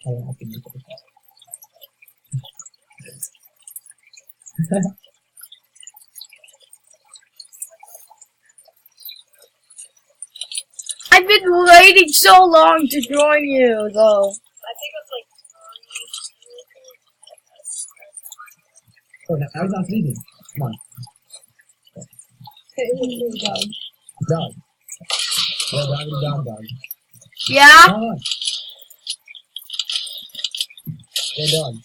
Oh, I can make it. I've been waiting so long to join you, though. I think it's like Oh, now I was not leaving. Come on. Dog. Yeah, dog. Yeah? Come on. Yeah, dog.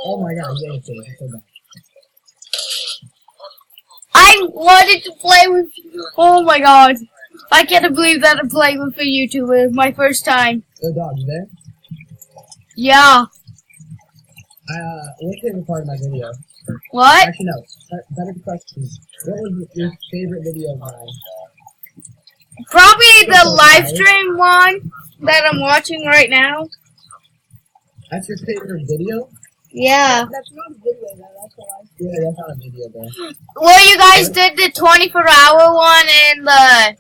Oh my god, yeah, it's so bad. I wanted to play with you. Oh my god. I can't believe that I'm playing with a YouTuber. My first time. Yo, dog, you there? Yeah. What's your favorite part of my video? What? Actually, no. Better question. What was your favorite video of mine? Probably the live stream one that I'm watching right now. That's your favorite video? Yeah. that's not a video though, that's a live stream. Yeah, that's not a video, though. Well, you guys did the 24-hour one and the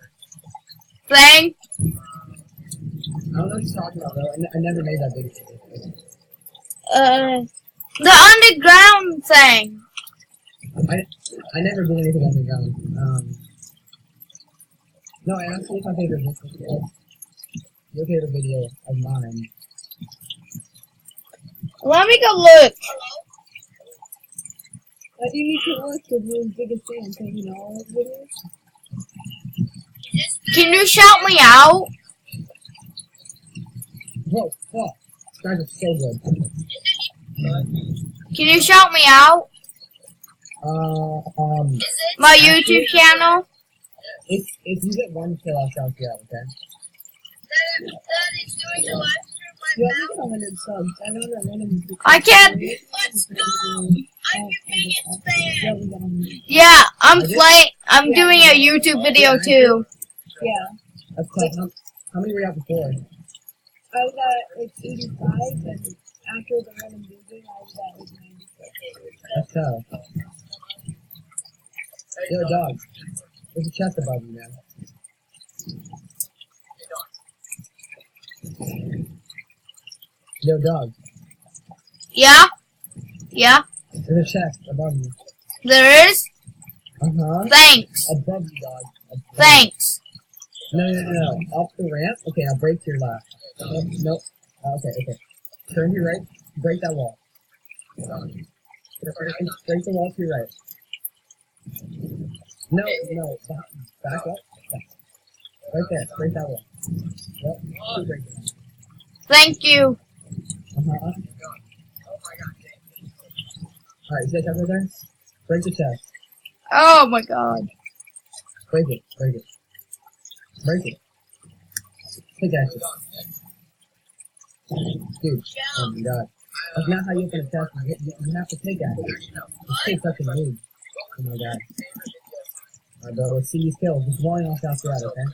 thing. I don't know what you're talking about, though. I never made that video. The underground thing. I never did anything underground. No, I asked you if my favorite video. Your favorite video of mine. Let me go look. You need to look because you're the biggest fan, so you know all those videos. Can you shout me out? Whoa, fuck. Guys are so good. Can you shout me out? My YouTube channel? If you get one kill, I'll shout you out, okay? That is doing the live stream right now. Yeah, 100 subs. I know that one of them. I can't. Let's go! I'm your biggest fan. Yeah, I'm doing a YouTube video too. Yeah. That's cool. How many were you at before? I was at like 85, and after the random losing, I was at like 96. That's tough. Yo, dog. There's a chest above you, man. Yo, dog. Yeah? Yeah? There's a chest above you. There is? Uh-huh. Thanks. Above you, dog. Thanks. No. Up the ramp? Okay, now break to your left. Nope. Okay. Turn to your right. Break that wall. Break the wall to your right. No. Back up. Right there. Break that wall. Yep. Keep breaking it. Thank you. Uh-huh. Alright, see that chest right there? Break the chest. Oh my god. Break it. Break it. Take that shit. Dude, oh my god. That's not how you open a chest. You have to take at it. This kid's such a noob. Oh my god. Alright, bro, let's see these kills. Just one off out, okay?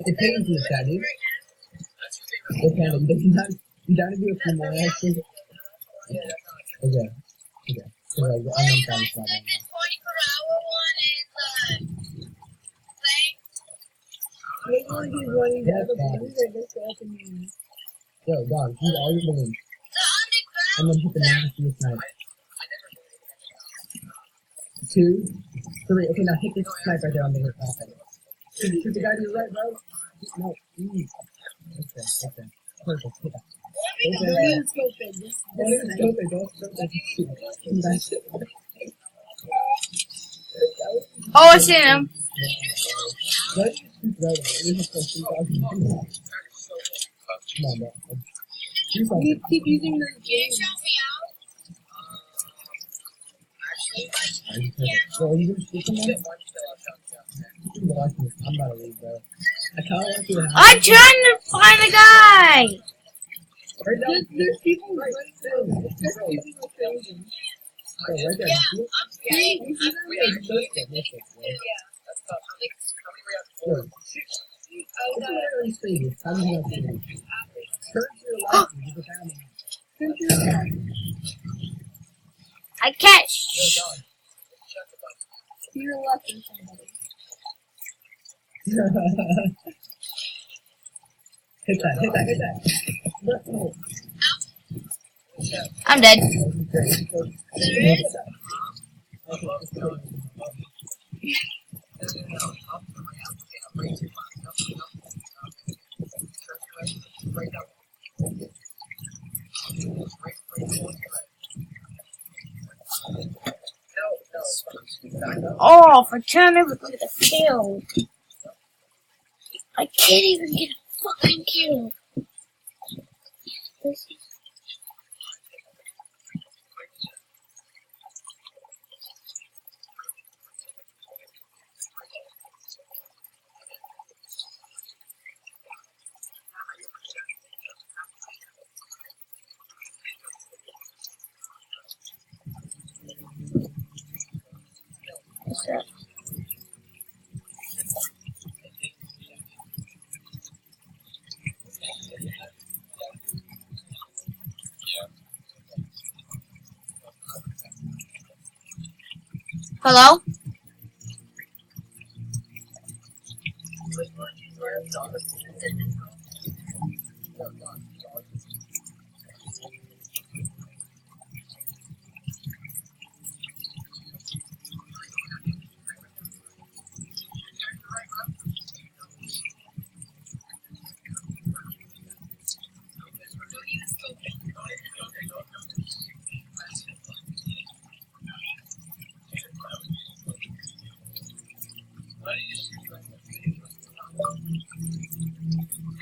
It pains you, chat, dude. Hey, Panda, you down to do a few more, actually? Okay. So, I'm trying to stop right now. Maybe we'll be running the other ones or just open you. Yo, dog, shoot all your balloons. And then hit the nastiest snipe. 2, 3. Okay, now hit this snipe right there on the top. Shoot the guy to your right, bro. No, easy. Okay. Perfect. Hit that. Oh, I see him. What? Come on, bro. You keep using the game. So, you gonna speak to me? I'm about to leave, bro. I kind of want you to have. I'm trying to find a guy. There's people right there. There's people crazy. Oh, right there. I can't. To your left or somebody. Hit that, hit that, hit that. I'm dead. Oh, for trying to get a kill. I can't even get a fucking kill. This is that. Hello?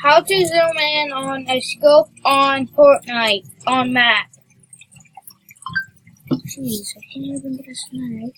How to zoom in on a scope on Fortnite on map. Jeez, I can't even get a snipe.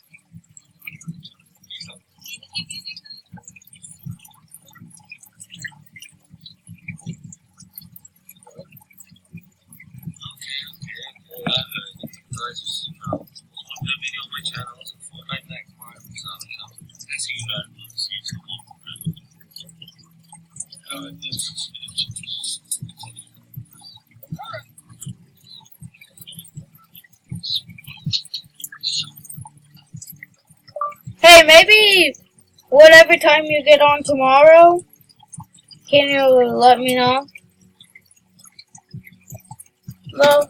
Hey, maybe whatever time you get on tomorrow, can you let me know? No.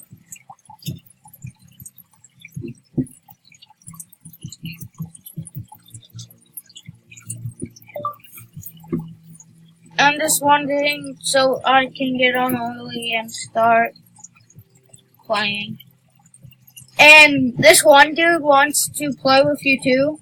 I'm just wondering so I can get on early and start playing. And this one dude wants to play with you too.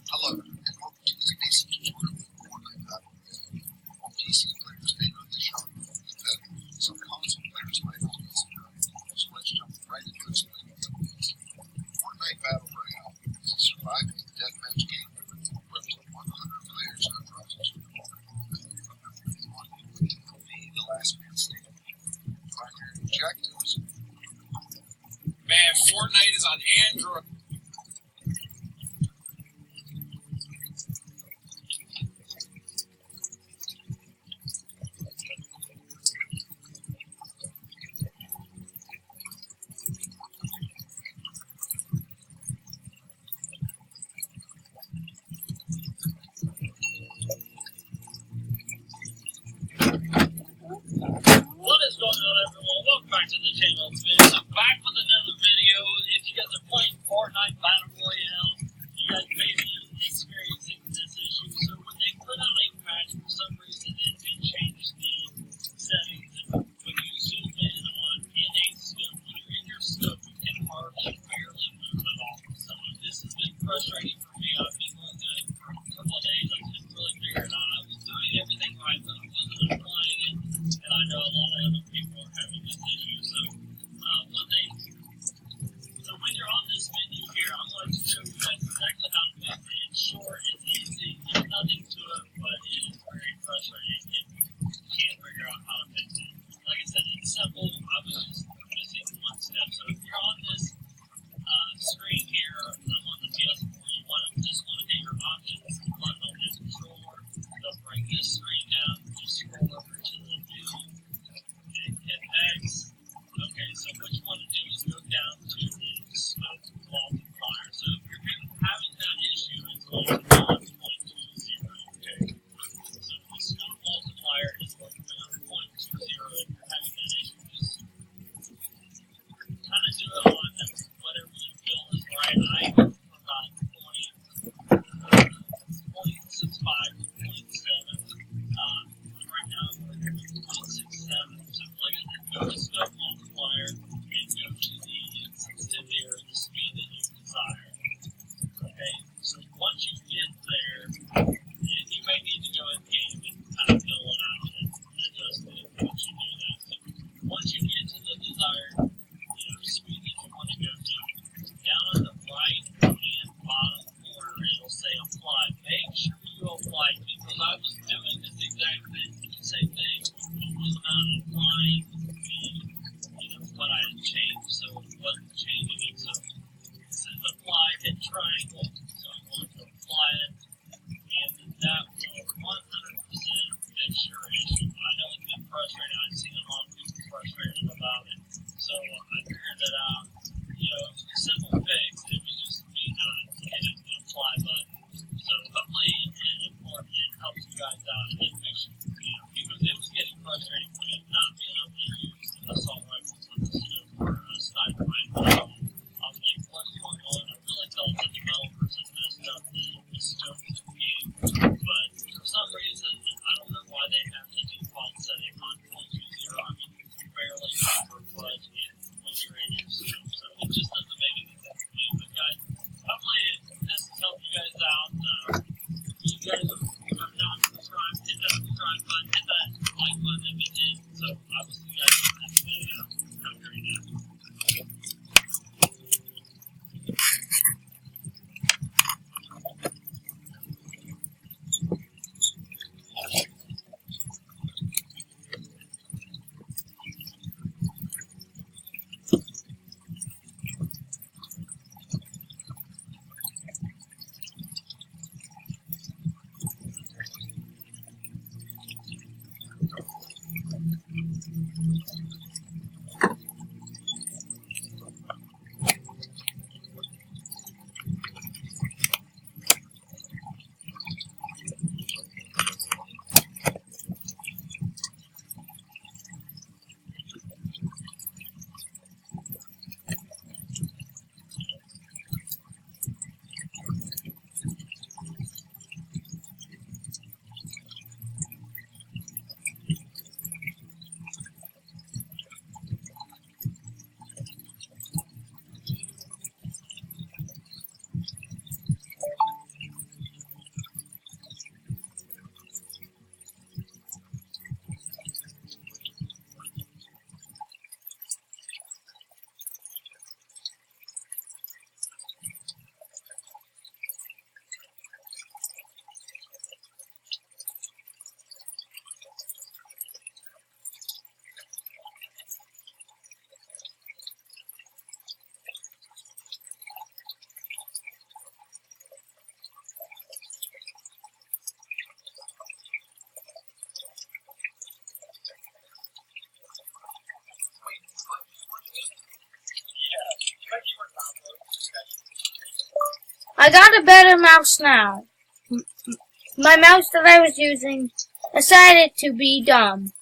Hello, and welcome to the DC tutorial for Fortnite Battle Royale. While PC players may not be sharp enough to better, some console players might not be so good. So let's jump right into explaining what it is. Fortnite Battle Royale is a surviving deathmatch game that requires up to 100 players on process for the water. One will be the last man standing. Primary objectives. Man, Fortnite is on Android. What is going on, everyone? Welcome back to the channel. I'm back with another video. If you guys are playing Fortnite Battle Royale, you guys may be experiencing this issue. So when they put out a patch, for some reason it did change the settings. And when you zoom in on a scope, when you're in your scope, you can hardly barely move at all. So this has been frustrating for me. I've been going through it for a couple of days. I couldn't really figure it out. I was doing everything right, but I wasn't applying it. And I know a lot of other people are having this issue. So when you're on this menu here, I'm going it out. You know, simple fix. It was just me not hitting the apply button. So hopefully it helps you guys out. And it makes you, because it was getting frustrating for me not being able to use the assault rifles with the scope or a sniper rifle. I was like, what's going on? I really felt the developers had messed up the scope of the game. But for some reason, I don't know why they have the default setting on .20. I mean, you can barely cover what when you're in your scope. So it just doesn't make any sense to me. But guys, hopefully this has helped you guys out. You guys have not subscribed, hit that subscribe button, hit that like button if it did. So I will see you guys in the next video. Have a great day. I got a better mouse now. My mouse that I was using decided to be dumb.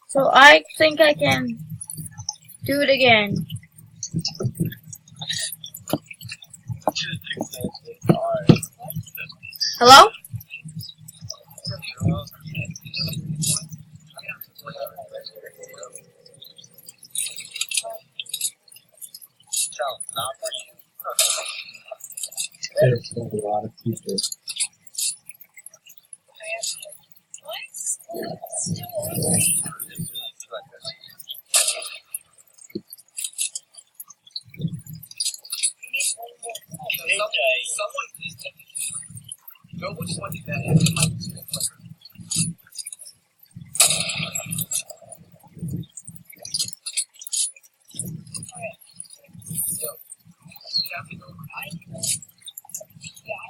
So I think I can do it again. Hello? There's a lot of people. Someone please take it. Go which one did that? So, you have to go right. Yeah,